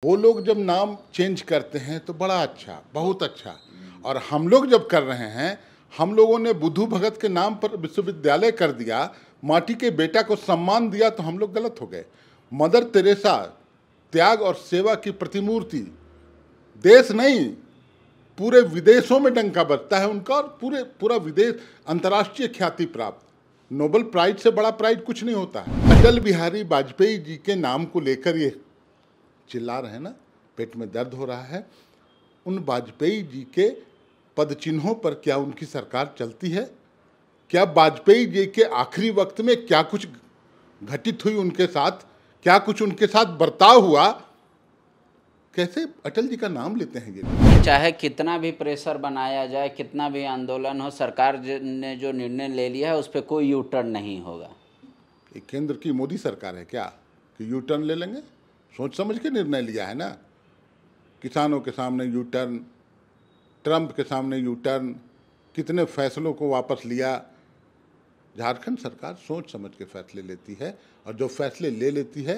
वो लोग जब नाम चेंज करते हैं तो बड़ा अच्छा, बहुत अच्छा। और हम लोग जब कर रहे हैं, हम लोगों ने बुद्धू भगत के नाम पर विश्वविद्यालय कर दिया, माटी के बेटा को सम्मान दिया, तो हम लोग गलत हो गए। मदर तेरेसा त्याग और सेवा की प्रतिमूर्ति, देश नहीं पूरे विदेशों में डंका बजता है उनका, और पूरा विदेश अंतर्राष्ट्रीय ख्याति प्राप्त। नोबेल प्राइज से बड़ा प्राइज कुछ नहीं होता है। अटल बिहारी वाजपेयी जी के नाम को लेकर ये चिल्ला रहे हैं ना, पेट में दर्द हो रहा है। उन वाजपेयी जी के पद चिन्हों पर क्या उनकी सरकार चलती है? क्या वाजपेयी जी के आखिरी वक्त में क्या कुछ घटित हुई उनके साथ, क्या कुछ उनके साथ बर्ताव हुआ? कैसे अटल जी का नाम लेते हैं ये? चाहे कितना भी प्रेशर बनाया जाए, कितना भी आंदोलन हो, सरकार ने जो निर्णय ले लिया है उस पर कोई यू टर्न नहीं होगा। ये केंद्र की मोदी सरकार है क्या कि यू टर्न ले लेंगे? सोच समझ के निर्णय लिया है ना। किसानों के सामने यू टर्न, ट्रंप के सामने यू टर्न, कितने फैसलों को वापस लिया। झारखंड सरकार सोच समझ के फैसले लेती है, और जो फैसले ले लेती है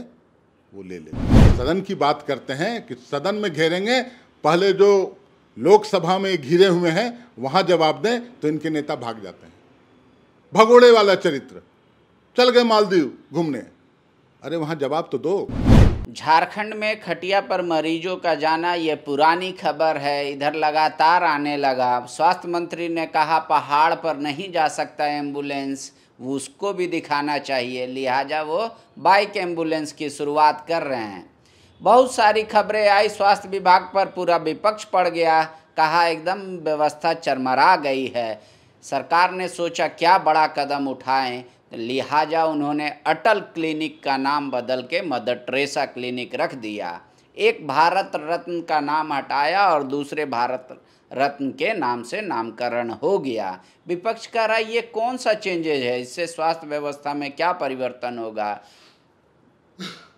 वो ले लेती है। सदन की बात करते हैं कि सदन में घेरेंगे, पहले जो लोकसभा में घिरे हुए हैं वहां जवाब दें तो इनके नेता भाग जाते हैं। भगोड़े वाला चरित्र, चल गए मालदीव घूमने, अरे वहां जवाब तो दो। झारखंड में खटिया पर मरीजों का जाना ये पुरानी खबर है, इधर लगातार आने लगा। स्वास्थ्य मंत्री ने कहा पहाड़ पर नहीं जा सकता एम्बुलेंस, उसको भी दिखाना चाहिए, लिहाजा वो बाइक एम्बुलेंस की शुरुआत कर रहे हैं। बहुत सारी खबरें आई, स्वास्थ्य विभाग पर पूरा विपक्ष पड़ गया, कहा एकदम व्यवस्था चरमरा गई है। सरकार ने सोचा क्या बड़ा कदम उठाएं, लिहाजा उन्होंने अटल क्लिनिक का नाम बदल के मदर टेरेसा क्लिनिक रख दिया। एक भारत रत्न का नाम हटाया और दूसरे भारत रत्न के नाम से नामकरण हो गया। विपक्ष कह रहा है ये कौन सा चेंजेज है, इससे स्वास्थ्य व्यवस्था में क्या परिवर्तन होगा?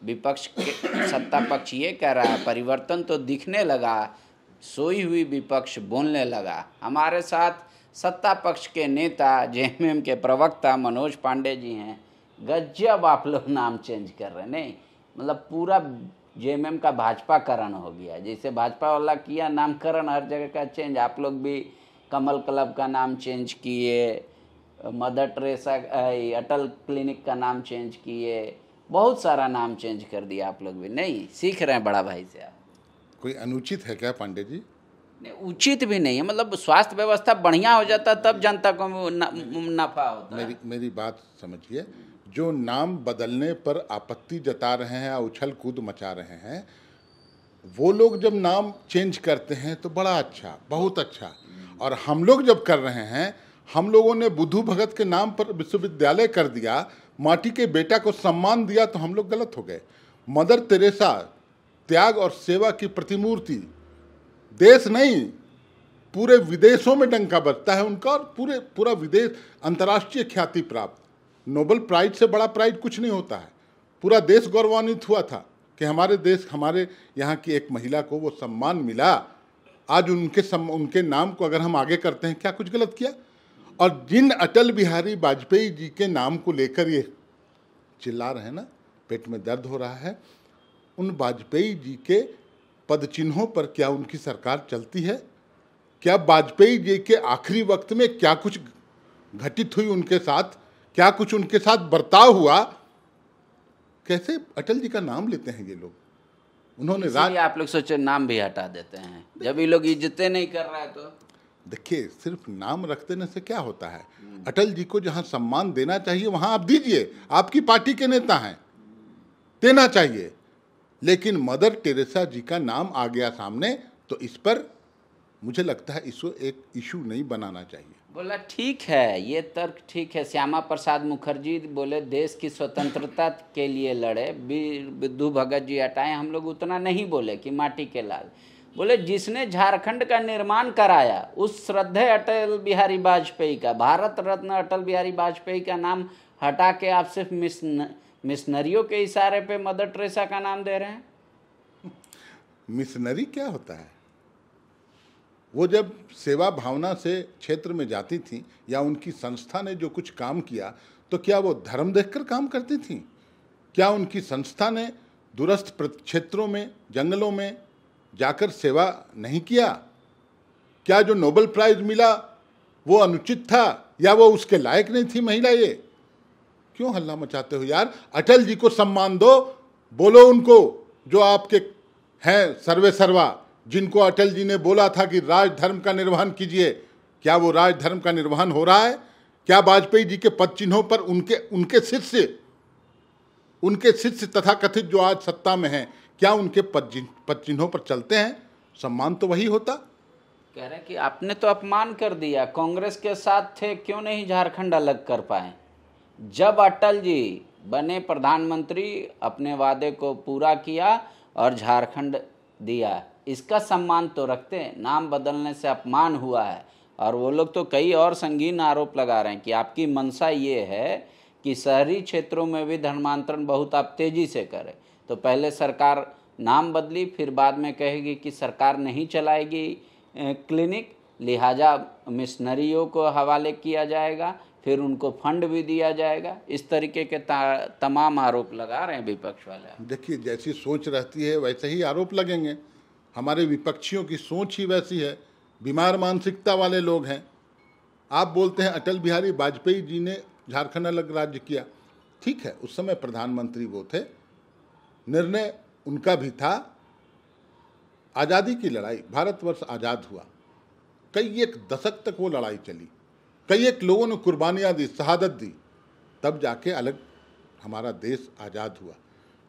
विपक्ष के सत्ता पक्ष ये कह रहा है परिवर्तन तो दिखने लगा। सोई हुई विपक्ष बोलने लगा। हमारे साथ सत्ता पक्ष के नेता जेएमएम के प्रवक्ता मनोज पांडे जी हैं। गजब आप लोग नाम चेंज कर रहे हैं, नहीं मतलब पूरा जेएमएम का भाजपाकरण हो गया। जैसे भाजपा वाला किया नामकरण हर जगह का चेंज, आप लोग भी कमल क्लब का नाम चेंज किए, मदर टेरेसा अटल क्लिनिक का नाम चेंज किए, बहुत सारा नाम चेंज कर दिया आप लोग भी। नहीं सीख रहे हैं बड़ा भाई से आप। कोई अनुचित है क्या पांडे जी? नहीं, उचित भी नहीं है, मतलब स्वास्थ्य व्यवस्था बढ़िया हो जाता तब जनता को नफा होता। मेरी बात समझिए, जो नाम बदलने पर आपत्ति जता रहे हैं, उछल कूद मचा रहे हैं, वो लोग जब नाम चेंज करते हैं तो बड़ा अच्छा, बहुत अच्छा। और हम लोग जब कर रहे हैं, हम लोगों ने बुद्धू भगत के नाम पर विश्वविद्यालय कर दिया, माटी के बेटा को सम्मान दिया, तो हम लोग गलत हो गए। मदर तेरेसा त्याग और सेवा की प्रतिमूर्ति, देश नहीं पूरे विदेशों में डंका बजता है उनका, और पूरा विदेश अंतर्राष्ट्रीय ख्याति प्राप्त। नोबेल प्राइज से बड़ा प्राइज कुछ नहीं होता है। पूरा देश गौरवान्वित हुआ था कि हमारे देश, हमारे यहाँ की एक महिला को वो सम्मान मिला। आज उनके नाम को अगर हम आगे करते हैं, क्या कुछ गलत किया? और जिन अटल बिहारी वाजपेयी जी के नाम को लेकर ये चिल्ला रहे हैं ना, पेट में दर्द हो रहा है। उन वाजपेयी जी के पद चिन्हों पर क्या उनकी सरकार चलती है? क्या वाजपेयी जी के आखिरी वक्त में क्या कुछ घटित हुई उनके साथ, क्या कुछ उनके साथ बर्ताव हुआ? कैसे अटल जी का नाम लेते हैं ये लोग? उन्होंने आप लोग सोचे नाम भी हटा देते हैं जब ये लोग इज्जतें नहीं कर रहे हैं। तो देखिए, सिर्फ नाम रख देने से क्या होता है? अटल जी को जहां सम्मान देना चाहिए वहां आप दीजिए, आपकी पार्टी के नेता हैं, देना चाहिए। लेकिन मदर टेरेसा जी का नाम आ गया सामने, तो इस पर मुझे लगता है इसको एक इशू नहीं बनाना चाहिए। बोला ठीक है, ये तर्क ठीक है। श्यामा प्रसाद मुखर्जी बोले देश की स्वतंत्रता के लिए लड़े, बुद्धू भगत जी हटाए। हम लोग उतना नहीं बोले कि माटी के लाल, बोले जिसने झारखंड का निर्माण कराया उस श्रद्धेय अटल बिहारी वाजपेयी का, भारत रत्न अटल बिहारी वाजपेयी का नाम हटा के आप सिर्फ मिशनरियों के इशारे पे मदर टेरेसा का नाम दे रहे हैं। मिशनरी क्या होता है? वो जब सेवा भावना से क्षेत्र में जाती थी, या उनकी संस्था ने जो कुछ काम किया, तो क्या वो धर्म देखकर काम करती थी? क्या उनकी संस्था ने दूरस्थ क्षेत्रों में, जंगलों में जाकर सेवा नहीं किया? क्या जो नोबेल प्राइज मिला वो अनुचित था या वो उसके लायक नहीं थी महिला? ये क्यों हल्ला मचाते हो यार? अटल जी को सम्मान दो, बोलो उनको जो आपके हैं सर्वे सर्वा, जिनको अटल जी ने बोला था कि राजधर्म का निर्वहन कीजिए। क्या वो राजधर्म का निर्वहन हो रहा है? क्या वाजपेयी जी के पद चिन्हों पर उनके शिष्य तथा कथित जो आज सत्ता में हैं, क्या उनके पद चिन्हों पर चलते हैं? सम्मान तो वही होता। कह रहे हैं कि आपने तो अपमान कर दिया, कांग्रेस के साथ थे, क्यों नहीं झारखंड अलग कर पाए? जब अटल जी बने प्रधानमंत्री, अपने वादे को पूरा किया और झारखंड दिया, इसका सम्मान तो रखते हैं। नाम बदलने से अपमान हुआ है। और वो लोग तो कई और संगीन आरोप लगा रहे हैं कि आपकी मंशा ये है कि शहरी क्षेत्रों में भी धर्मांतरण बहुत आप तेजी से करें। तो पहले सरकार नाम बदली, फिर बाद में कहेगी कि सरकार नहीं चलाएगी क्लिनिक, लिहाजा मिशनरियों को हवाले किया जाएगा, फिर उनको फंड भी दिया जाएगा। इस तरीके के तमाम आरोप लगा रहे हैं विपक्ष वाले। देखिए, जैसी सोच रहती है वैसे ही आरोप लगेंगे। हमारे विपक्षियों की सोच ही वैसी है, बीमार मानसिकता वाले लोग हैं। आप बोलते हैं अटल बिहारी वाजपेयी जी ने झारखंड अलग राज्य किया, ठीक है, उस समय प्रधानमंत्री वो थे, निर्णय उनका भी था। आज़ादी की लड़ाई, भारतवर्ष आज़ाद हुआ, कई एक दशक तक वो लड़ाई चली, कई एक लोगों ने कुर्बानियाँ दी, शहादत दी, तब जाके अलग हमारा देश आज़ाद हुआ।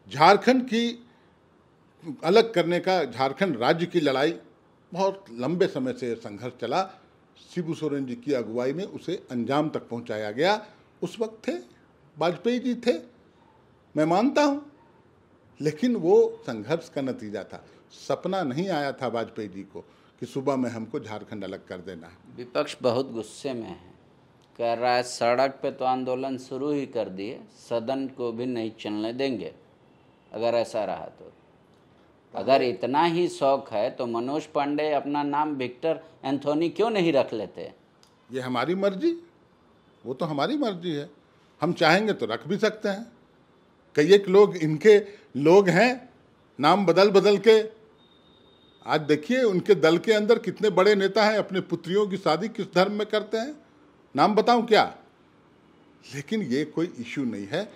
झारखंड की अलग करने का, झारखंड राज्य की लड़ाई बहुत लंबे समय से संघर्ष चला। शिबू सोरेन जी की अगुवाई में उसे अंजाम तक पहुंचाया गया। उस वक्त थे, वाजपेयी जी थे, मैं मानता हूं, लेकिन वो संघर्ष का नतीजा था। सपना नहीं आया था वाजपेयी जी को कि सुबह में हमको झारखंड अलग कर देना है। विपक्ष बहुत गुस्से में है, कह रहा है सड़क पे तो आंदोलन शुरू ही कर दिए, सदन को भी नहीं चलने देंगे अगर ऐसा रहा तो। अगर इतना ही शौक है तो मनोज पांडे अपना नाम विक्टर एंथोनी क्यों नहीं रख लेते? ये हमारी मर्जी, वो तो हमारी मर्जी है, हम चाहेंगे तो रख भी सकते हैं। कई एक लोग इनके लोग हैं, नाम बदल बदल के। आज देखिए उनके दल के अंदर कितने बड़े नेता हैं, अपने पुत्रियों की शादी किस धर्म में करते हैं, नाम बताऊं क्या? लेकिन ये कोई इश्यू नहीं है।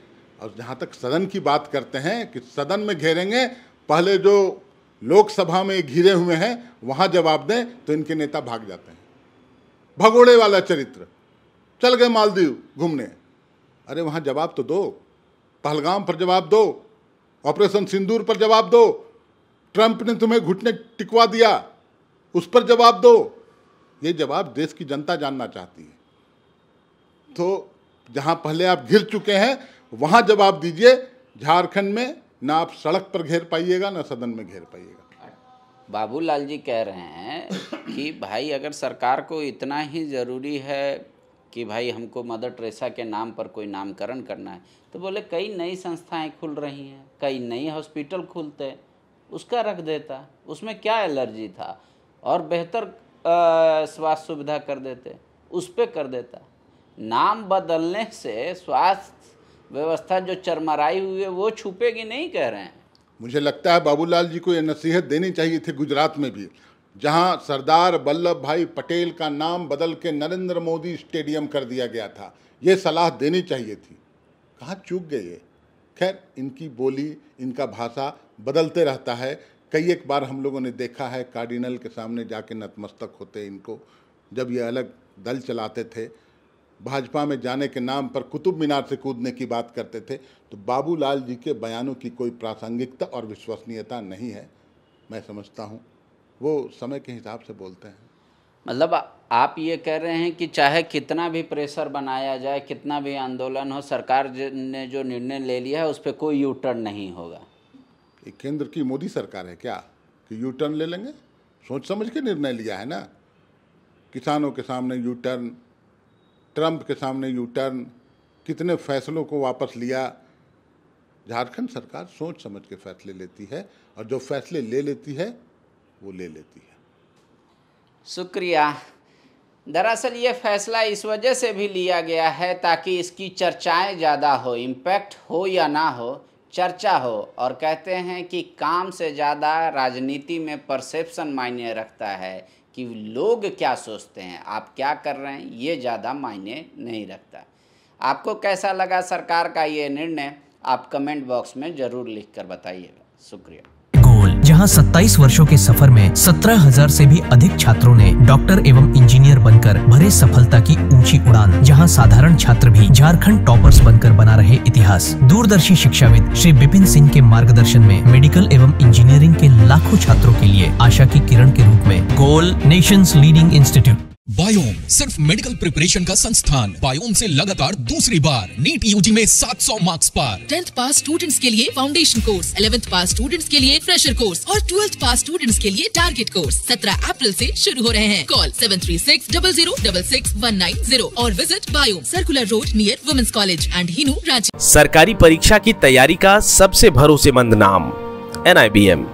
और जहाँ तक सदन की बात करते हैं कि सदन में घेरेंगे, पहले जो लोकसभा में घिरे हुए हैं वहाँ जवाब दें, तो इनके नेता भाग जाते हैं। भगोड़े वाला चरित्र, चल गए मालदीव घूमने, अरे वहाँ जवाब तो दो, पहलगाम पर जवाब दो, ऑपरेशन सिंदूर पर जवाब दो, ट्रंप ने तुम्हें घुटने टिकवा दिया उस पर जवाब दो। ये जवाब देश की जनता जानना चाहती है। तो जहां पहले आप घिर चुके हैं वहां जवाब दीजिए। झारखंड में ना आप सड़क पर घेर पाइएगा ना सदन में घेर पाइएगा। बाबूलाल जी कह रहे हैं कि भाई अगर सरकार को इतना ही ज़रूरी है कि भाई हमको मदर टेरेसा के नाम पर कोई नामकरण करना है, तो बोले कई नई संस्थाएं खुल रही हैं, कई नई हॉस्पिटल खुलते, उसका रख देता, उसमें क्या एलर्जी था, और बेहतर स्वास्थ्य सुविधा कर देते, उस पर कर देता। नाम बदलने से स्वास्थ्य व्यवस्था जो चरमराई हुई है वो छुपेगी नहीं, कह रहे हैं। मुझे लगता है बाबूलाल जी को ये नसीहत देनी चाहिए थी गुजरात में भी, जहां सरदार वल्लभ भाई पटेल का नाम बदल के नरेंद्र मोदी स्टेडियम कर दिया गया था। ये सलाह देनी चाहिए थी, कहाँ चूक गए ये। खैर, इनकी बोली, इनका भाषा बदलते रहता है। कई एक बार हम लोगों ने देखा है कार्डिनल के सामने जाके नतमस्तक होते इनको, जब ये अलग दल चलाते थे, भाजपा में जाने के नाम पर कुतुब मीनार से कूदने की बात करते थे। तो बाबूलाल जी के बयानों की कोई प्रासंगिकता और विश्वसनीयता नहीं है। मैं समझता हूँ वो समय के हिसाब से बोलते हैं। मतलब आप ये कह रहे हैं कि चाहे कितना भी प्रेशर बनाया जाए, कितना भी आंदोलन हो, सरकार ने जो निर्णय ले लिया है उस पर कोई यू टर्न नहीं होगा। ये केंद्र की मोदी सरकार है क्या कि यू टर्न ले लेंगे? सोच समझ के निर्णय लिया है ना। किसानों के सामने यू टर्न, ट्रंप के सामने यू टर्न, कितने फैसलों को वापस लिया। झारखंड सरकार सोच समझ के फैसले लेती है, और जो फैसले ले लेती है वो ले लेती है। शुक्रिया। दरअसल ये फैसला इस वजह से भी लिया गया है ताकि इसकी चर्चाएं ज़्यादा हो, इम्पैक्ट हो या ना हो, चर्चा हो, और कहते हैं कि काम से ज़्यादा राजनीति में परसेप्शन मायने रखता है कि लोग क्या सोचते हैं, आप क्या कर रहे हैं ये ज़्यादा मायने नहीं रखता। आपको कैसा लगा सरकार का ये निर्णय, आप कमेंट बॉक्स में ज़रूर लिख कर बताइएगा। शुक्रिया। गोल, जहां 27 वर्षों के सफर में 17,000 से भी अधिक छात्रों ने डॉक्टर एवं इंजीनियर बनकर भरे सफलता की ऊंची उड़ान, जहां साधारण छात्र भी झारखंड टॉपर्स बनकर बना रहे इतिहास। दूरदर्शी शिक्षाविद श्री विपिन सिंह के मार्गदर्शन में मेडिकल एवं इंजीनियरिंग के लाखों छात्रों के लिए आशा की किरण के रूप में गोल, नेशंस लीडिंग इंस्टीट्यूट। बायोम सिर्फ मेडिकल प्रिपरेशन का संस्थान। बायोम से लगातार दूसरी बार नीट यूजी में 700 मार्क्स पार। 10th पास स्टूडेंट्स के लिए फाउंडेशन कोर्स, 11th पास स्टूडेंट्स के लिए फ्रेशर कोर्स और 12th पास स्टूडेंट्स के लिए टारगेट कोर्स 17 अप्रैल से शुरू हो रहे हैं। कॉल 7360066190 और visit Biome, circular road near women's college and Hinoo, Ranchi. सरकारी परीक्षा की तैयारी का सबसे भरोसेमंद नाम NIBM।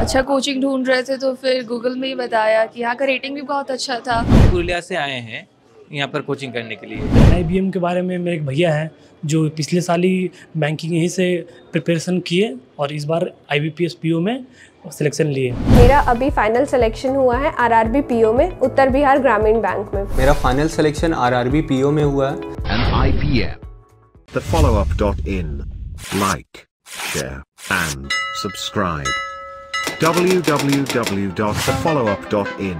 अच्छा कोचिंग ढूंढ रहे थे तो फिर गूगल में ही बताया कि यहाँ का रेटिंग भी बहुत अच्छा था। पुरुलिया से आए हैं यहाँ पर कोचिंग करने के लिए। NIBM के बारे में मेरे एक भैया हैं जो पिछले साल ही बैंकिंग यहीं से प्रिपरेशन किए और इस बार IBPS PO में सिलेक्शन लिए। मेरा अभी फाइनल सिलेक्शन हुआ है RRB PO में, उत्तर बिहार ग्रामीण बैंक में। मेरा फाइनल सिलेक्शन RRB PO में हुआ है। NIBM, thefollowup.in. Like, share and subscribe. www.thefollowup.in